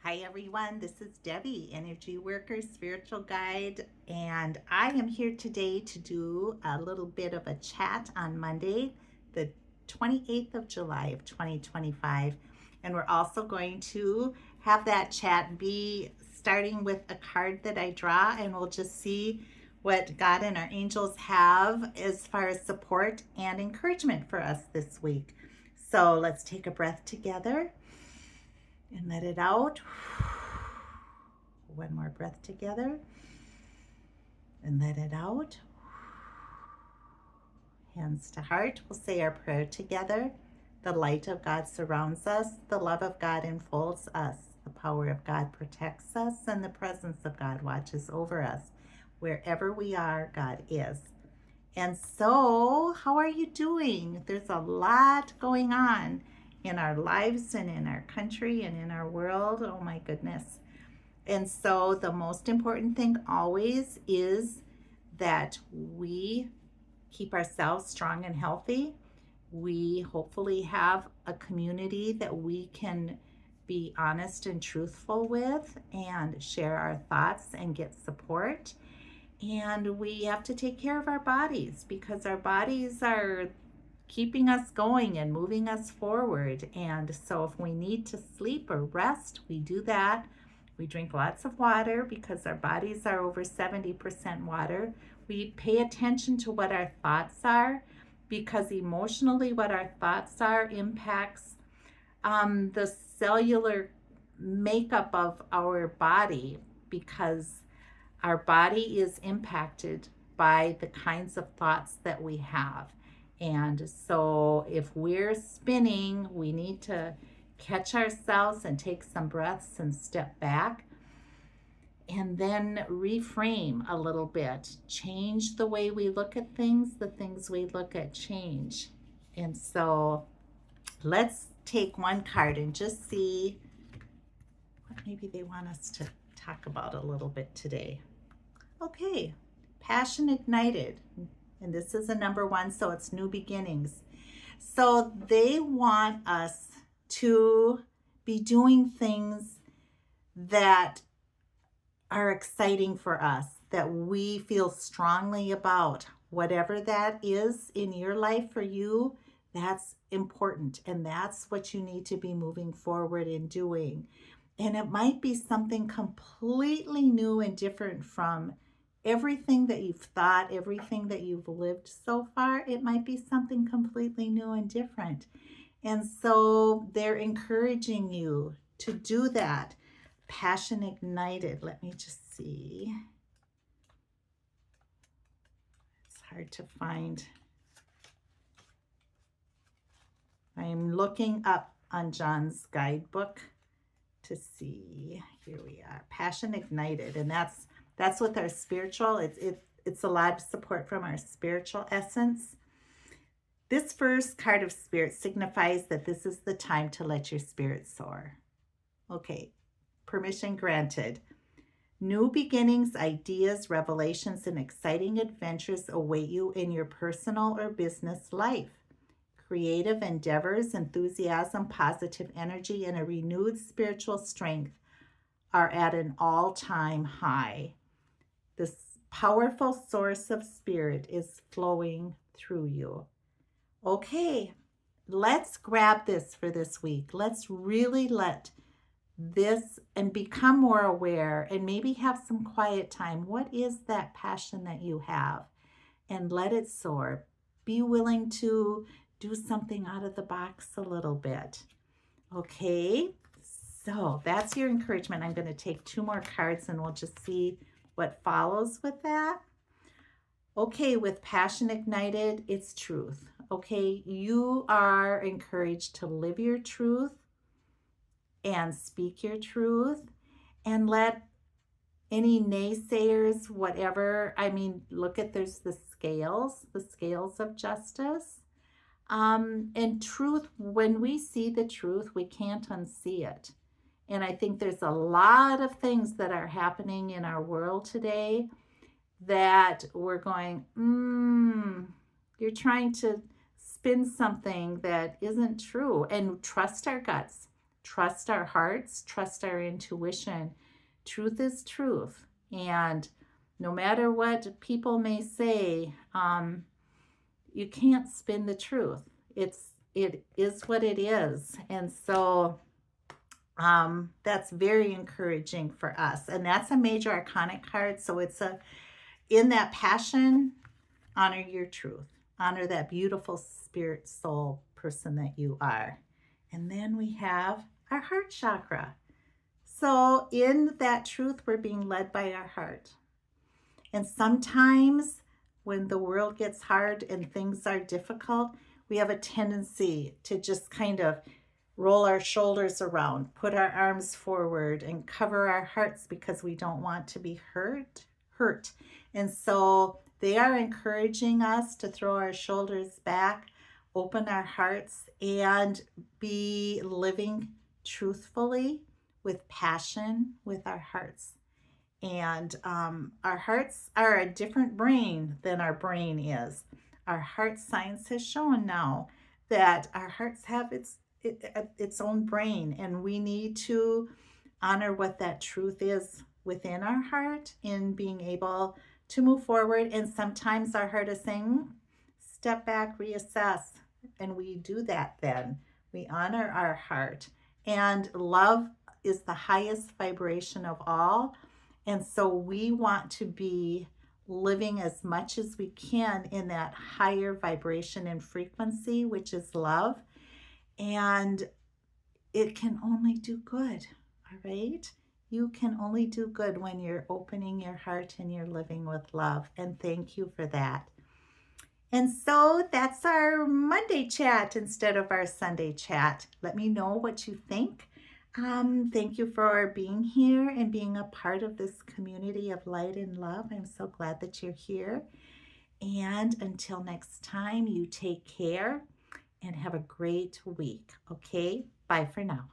Hi everyone, this is Debbie, Energy Worker, Spiritual Guide, and I am here today to do a little bit of a chat on Monday, the 28th of July of 2025. And we're also going to have that chat be starting with a card that I draw, and we'll just see what God and our angels have as far as support and encouragement for us this week. So let's take a breath together and let it out. One more breath together and let it out. Hands to heart. We'll say our prayer together. The light of God surrounds us. The love of God enfolds us. The power of God protects us, and the presence of God watches over us. Wherever we are, God is. And so, how are you doing? There's a lot going on in our lives and in our country and in our world. Oh my goodness. And so the most important thing always is that we keep ourselves strong and healthy. We hopefully have a community that we can be honest and truthful with and share our thoughts and get support. And we have to take care of our bodies because our bodies are keeping us going and moving us forward. And so if we need to sleep or rest, we do that. We drink lots of water because our bodies are over 70% water. We pay attention to what our thoughts are because emotionally what our thoughts are impacts the cellular makeup of our body, because our body is impacted by the kinds of thoughts that we have. And so if we're spinning, we need to catch ourselves and take some breaths and step back and then reframe a little bit. Change the way we look at things, the things we look at change. And so let's take one card and just see what maybe they want us to talk about a little bit today. Okay, passion ignited. And this is a number one, so it's new beginnings. So they want us to be doing things that are exciting for us, that we feel strongly about. Whatever that is in your life for you, that's important. And that's what you need to be moving forward and doing. And it might be something completely new and different from everything that you've thought, everything that you've lived so far. It might be something completely new and different. And so they're encouraging you to do that. Passion ignited. Let me just see. It's hard to find. I'm looking up on John's guidebook to see. Here we are. Passion ignited. And that's with our spiritual. It's a lot of support from our spiritual essence. This first card of spirit signifies that this is the time to let your spirit soar. Okay, permission granted. New beginnings, ideas, revelations, and exciting adventures await you in your personal or business life. Creative endeavors, enthusiasm, positive energy, and a renewed spiritual strength are at an all-time high. This powerful source of spirit is flowing through you. Okay, let's grab this for this week. Let's really let this and become more aware and maybe have some quiet time. What is that passion that you have? And let it soar. Be willing to do something out of the box a little bit. Okay, so that's your encouragement. I'm going to take two more cards and we'll just see what follows with that. Okay, with passion ignited, it's truth. Okay, you are encouraged to live your truth and speak your truth and let any naysayers, whatever, look at there's the scales of justice. And truth, when we see the truth, we can't unsee it. And I think there's a lot of things that are happening in our world today that we're going, you're trying to spin something that isn't true. And trust our guts. trust our hearts, trust our intuition. Truth is truth. And no matter what people may say, you can't spin the truth. It is what it is. And so that's very encouraging for us. And that's a major arcanic card. So it's in that passion, honor your truth. Honor that beautiful spirit soul person that you are. And then we have our heart chakra. So in that truth, we're being led by our heart. And sometimes when the world gets hard and things are difficult, we have a tendency to just kind of roll our shoulders around, put our arms forward, and cover our hearts because we don't want to be hurt. And so they are encouraging us to throw our shoulders back, open our hearts, and be living truthfully with passion with our hearts. And our hearts are a different brain than our brain is. Our heart science has shown now that our hearts have its own brain, and we need to honor what that truth is within our heart in being able to move forward. And sometimes our heart is saying, step back, reassess. And we do that then. We honor our heart. And love is the highest vibration of all. And so we want to be living as much as we can in that higher vibration and frequency, which is love. And it can only do good, all right? You can only do good when you're opening your heart and you're living with love. And thank you for that. And so that's our Monday chat instead of our Sunday chat. Let me know what you think. Thank you for being here and being a part of this community of light and love. I'm so glad that you're here. And until next time, you take care and have a great week. Okay? Bye for now.